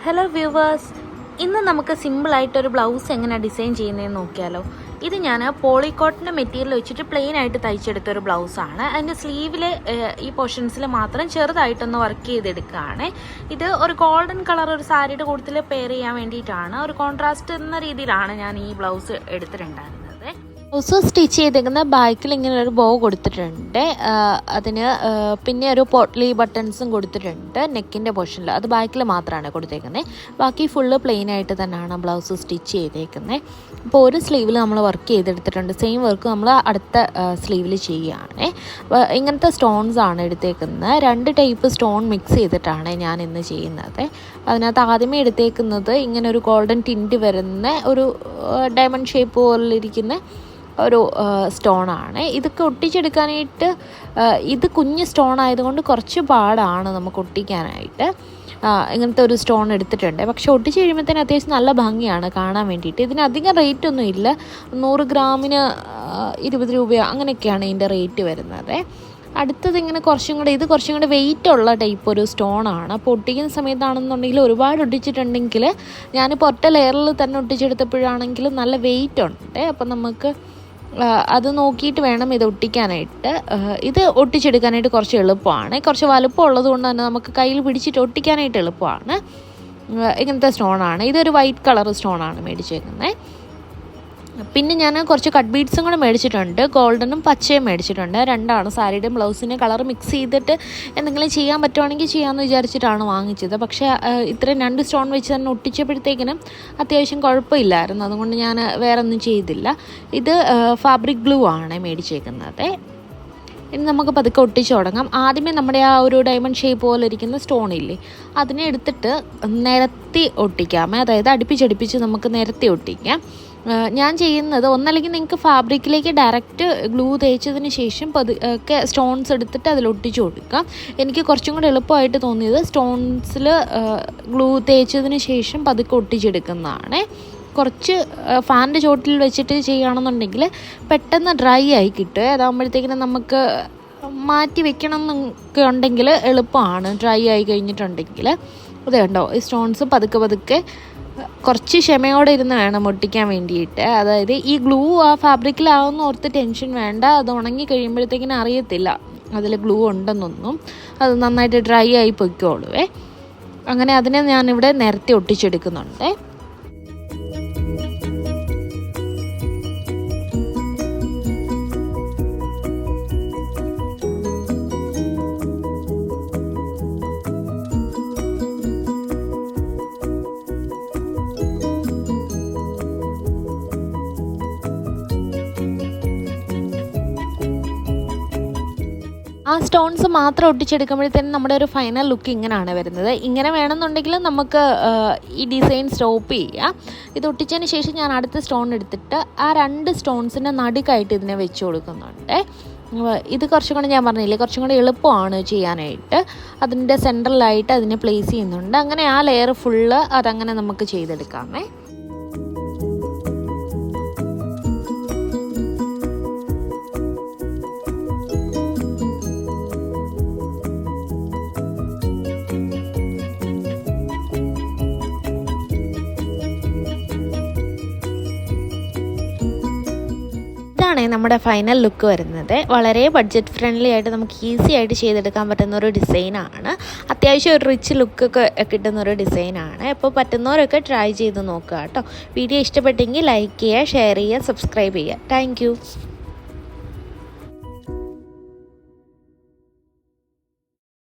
Hello viewers, ഇന്ന് നമുക്ക് സിമ്പിളായിട്ടൊരു blouse എങ്ങനെ ഡിസൈൻ ചെയ്യുന്നതെന്ന് നോക്കിയാലോ. ഇത് ഞാൻ പോളിക്കോട്ടിൻ്റെ മെറ്റീരിയൽ വെച്ചിട്ട് പ്ലെയിൻ ആയിട്ട് തയ്ച്ചെടുത്തൊരു ബ്ലൗസാണ്. അതിൻ്റെ സ്ലീവിലെ ഈ പോർഷൻസിൽ മാത്രം ചെറുതായിട്ടൊന്ന് വർക്ക് ചെയ്തെടുക്കുകയാണ്. ഇത് ഒരു ഗോൾഡൻ കളർ ഒരു സാരിയുടെ കൂട്ടത്തിൽ പെയർ ചെയ്യാൻ വേണ്ടിയിട്ടാണ്, ഒരു കോൺട്രാസ്റ്റ് എന്ന രീതിയിലാണ് ഞാൻ ഈ ബ്ലൗസ് എടുത്തിട്ടുണ്ടായിരുന്നത്. ബ്ലൗസ് സ്റ്റിച്ച് ചെയ്തേക്കുന്ന ബാക്കിൽ ഇങ്ങനെ ഒരു ബോ കൊടുത്തിട്ടുണ്ട്. അതിന് പിന്നെ ഒരു പോട്ട്ലി ബട്ടൺസും കൊടുത്തിട്ടുണ്ട് നെക്കിൻ്റെ പോർഷനിൽ. അത് ബാക്കിൽ മാത്രമാണ് കൊടുത്തേക്കുന്നത്. ബാക്കി ഫുള്ള് പ്ലെയിൻ ആയിട്ട് തന്നെയാണ് ബ്ലൗസ് സ്റ്റിച്ച് ചെയ്തേക്കുന്നത്. അപ്പോൾ ഒരു സ്ലീവിൽ നമ്മൾ വർക്ക് ചെയ്തെടുത്തിട്ടുണ്ട്. സെയിം വർക്ക് നമ്മൾ അടുത്ത സ്ലീവിൽ ചെയ്യുകയാണ്. ഇങ്ങനത്തെ സ്റ്റോൺസ് ആണ് എടുത്തേക്കുന്നത്. 2 ടൈപ്പ് സ്റ്റോൺ മിക്സ് ചെയ്തിട്ടാണ് ഞാൻ ഇന്ന് ചെയ്യുന്നത്. അതിനകത്ത് ആദ്യമേ എടുത്തേക്കുന്നത് ഇങ്ങനെ ഒരു ഗോൾഡൻ ടിൻറ്റ് വരുന്ന ഒരു ഡയമണ്ട് ഷേപ്പ് പോലിരിക്കുന്ന ഒരു സ്റ്റോണാണ്. ഇതൊക്കെ ഒട്ടിച്ചെടുക്കാനായിട്ട് ഇത് കുഞ്ഞ് സ്റ്റോൺ ആയതുകൊണ്ട് കുറച്ച് പാടാണ് നമുക്ക് ഒട്ടിക്കാനായിട്ട്. ഇങ്ങനത്തെ ഒരു സ്റ്റോൺ എടുത്തിട്ടുണ്ട്. പക്ഷെ ഒട്ടിച്ച് കഴിയുമ്പോഴത്തേന് അത്യാവശ്യം നല്ല ഭംഗിയാണ് കാണാൻ വേണ്ടിയിട്ട്. ഇതിന് അധികം റേറ്റ് ഒന്നും ഇല്ല. 100 ഗ്രാമിന് 20 രൂപയോ അങ്ങനെയൊക്കെയാണ് ഇതിൻ്റെ റേറ്റ് വരുന്നത്. അടുത്തത് ഇങ്ങനെ കുറച്ചും കൂടെ വെയിറ്റ് ഉള്ള ടൈപ്പ് ഒരു സ്റ്റോണാണ്. അപ്പോൾ ഒട്ടിക്കുന്ന സമയത്താണെന്നുണ്ടെങ്കിൽ ഒരുപാട് ഒട്ടിച്ചിട്ടുണ്ടെങ്കിൽ ഞാനിപ്പോൾ ഒറ്റ ലെയറിൽ തന്നെ ഒട്ടിച്ചെടുത്തപ്പോഴാണെങ്കിലും നല്ല വെയിറ്റ് ഉണ്ട്. അപ്പം നമുക്ക് അത് നോക്കിയിട്ട് വേണം ഇത് ഒട്ടിക്കാനായിട്ട്. ഇത് ഒട്ടിച്ചെടുക്കാനായിട്ട് കുറച്ച് എളുപ്പമാണ്. കുറച്ച് വലുപ്പം ഉള്ളത് കൊണ്ട് തന്നെ നമുക്ക് കയ്യിൽ പിടിച്ചിട്ട് ഒട്ടിക്കാനായിട്ട് എളുപ്പമാണ്. ഇങ്ങനത്തെ സ്റ്റോണാണ്. ഇതൊരു വൈറ്റ് കളർ സ്റ്റോണാണ് മേടിച്ചേക്കുന്നത്. പിന്നെ ഞാൻ കുറച്ച് കട്ട് ബീഡ്സും കൂടെ മേടിച്ചിട്ടുണ്ട്. ഗോൾഡനും പച്ചയും മേടിച്ചിട്ടുണ്ട്. രണ്ടാണ് സാരിയുടെയും ബ്ലൗസിൻ്റെ കളർ മിക്സ് ചെയ്തിട്ട് എന്തെങ്കിലും ചെയ്യാൻ പറ്റുവാണെങ്കിൽ ചെയ്യാമെന്ന് വിചാരിച്ചിട്ടാണ് വാങ്ങിച്ചത്. പക്ഷേ ഇത്രയും 2 സ്റ്റോൺ വെച്ച് തന്നെ ഒട്ടിച്ചപ്പോഴത്തേക്കിനും അത്യാവശ്യം കുഴപ്പമില്ലായിരുന്നു. അതുകൊണ്ട് ഞാൻ വേറെ ഒന്നും ചെയ്തില്ല. ഇത് ഫാബ്രിക് ഗ്ലൂ ആണ് മേടിച്ചേക്കുന്നത്. ഇനി നമുക്ക് പതുക്കെ ഒട്ടിച്ച് തുടങ്ങാം. ആദ്യമേ നമ്മുടെ ആ ഒരു ഡയമണ്ട് ഷേപ്പ് പോലെ ഇരിക്കുന്ന സ്റ്റോണില്ലേ, അതിനെ എടുത്തിട്ട് നിരത്തി ഒട്ടിക്കാം. അതായത് അടുപ്പിച്ചടുപ്പിച്ച് നമുക്ക് നിരത്തി ഒട്ടിക്കാം. ഞാൻ ചെയ്യുന്നത് ഒന്നല്ലെങ്കിൽ നിങ്ങൾക്ക് ഫാബ്രിക്കിലേക്ക് ഡയറക്റ്റ് ഗ്ലൂ തേച്ചതിന് ശേഷം പതുക്കെ സ്റ്റോൺസ് എടുത്തിട്ട് അതിലൊട്ടിച്ച് കൊടുക്കാം. എനിക്ക് കുറച്ചും കൂടെ എളുപ്പമായിട്ട് തോന്നിയത് സ്റ്റോൺസിൽ ഗ്ലൂ തേച്ചതിന് ശേഷം പതുക്കെ ഒട്ടിച്ചെടുക്കുന്നതാണ്. കുറച്ച് ഫാനിൻ്റെ ചോട്ടിൽ വെച്ചിട്ട് ചെയ്യുകയാണെന്നുണ്ടെങ്കിൽ പെട്ടെന്ന് ഡ്രൈ ആയി കിട്ടും. അതാകുമ്പോഴത്തേക്കിനും നമുക്ക് മാറ്റി വെക്കണം എന്നൊക്കെ ഉണ്ടെങ്കിൽ എളുപ്പമാണ്. ഡ്രൈ ആയി കഴിഞ്ഞിട്ടുണ്ടെങ്കിൽ അത് കണ്ടോ, ഈ സ്റ്റോൺസ് പതുക്കെ കുറച്ച് ക്ഷമയോടെ ഇരുന്ന് വേണം ഒട്ടിക്കാൻ വേണ്ടിയിട്ട്. അതായത് ഈ ഗ്ലൂ ആ ഫാബ്രിക്കിലാവുന്ന ഓർത്ത് ടെൻഷൻ വേണ്ട. അത് ഉണങ്ങി കഴിയുമ്പോഴത്തേക്കിനും അറിയത്തില്ല അതിൽ ഗ്ലൂ ഉണ്ടെന്നൊന്നും. അത് നന്നായിട്ട് ഡ്രൈ ആയി പൊയ്ക്കോളുവേ. അങ്ങനെ അതിനെ ഞാനിവിടെ നിരത്തി ഒട്ടിച്ചെടുക്കുന്നുണ്ട്. ആ സ്റ്റോൺസ് മാത്രം ഒട്ടിച്ചെടുക്കുമ്പോഴത്തേനും നമ്മുടെ ഒരു ഫൈനൽ ലുക്ക് ഇങ്ങനെയാണ് വരുന്നത്. ഇങ്ങനെ വേണമെന്നുണ്ടെങ്കിൽ നമുക്ക് ഈ ഡിസൈൻ സ്റ്റോപ്പ് ചെയ്യാം. ഇത് ഒട്ടിച്ചതിന് ശേഷം ഞാൻ അടുത്ത സ്റ്റോൺ എടുത്തിട്ട് ആ 2 സ്റ്റോൺസിൻ്റെ നടുക്കായിട്ട് ഇതിനെ വെച്ച് കൊടുക്കുന്നുണ്ട്. ഇത് കുറച്ചും കൂടെ ഞാൻ പറഞ്ഞില്ലേ, കുറച്ചും കൂടെ എളുപ്പമാണ് ചെയ്യാനായിട്ട്. അതിൻ്റെ സെൻട്രലായിട്ട് അതിനെ പ്ലേസ് ചെയ്യുന്നുണ്ട്. അങ്ങനെ ആ ലെയർ ഫുള്ള് അതങ്ങനെ നമുക്ക് ചെയ്തെടുക്കാമേ. ഇതാണ് നമ്മുടെ ഫൈനൽ ലുക്ക് വരുന്നത്. വളരെ ബഡ്ജറ്റ് ഫ്രണ്ട്ലി ആയിട്ട് നമുക്ക് ഈസി ആയിട്ട് ചെയ്തെടുക്കാൻ പറ്റുന്ന ഒരു ഡിസൈനാണ്. അത്യാവശ്യം ഒരു റിച്ച് ലുക്കൊക്കെ കിട്ടുന്ന ഒരു ഡിസൈനാണ്. അപ്പോൾ പറ്റുന്നവരൊക്കെ ട്രൈ ചെയ്ത് നോക്കുക കേട്ടോ. വീഡിയോ ഇഷ്ടപ്പെട്ടെങ്കിൽ ലൈക്ക് ചെയ്യുക, ഷെയർ ചെയ്യുക, സബ്സ്ക്രൈബ് ചെയ്യുക. താങ്ക്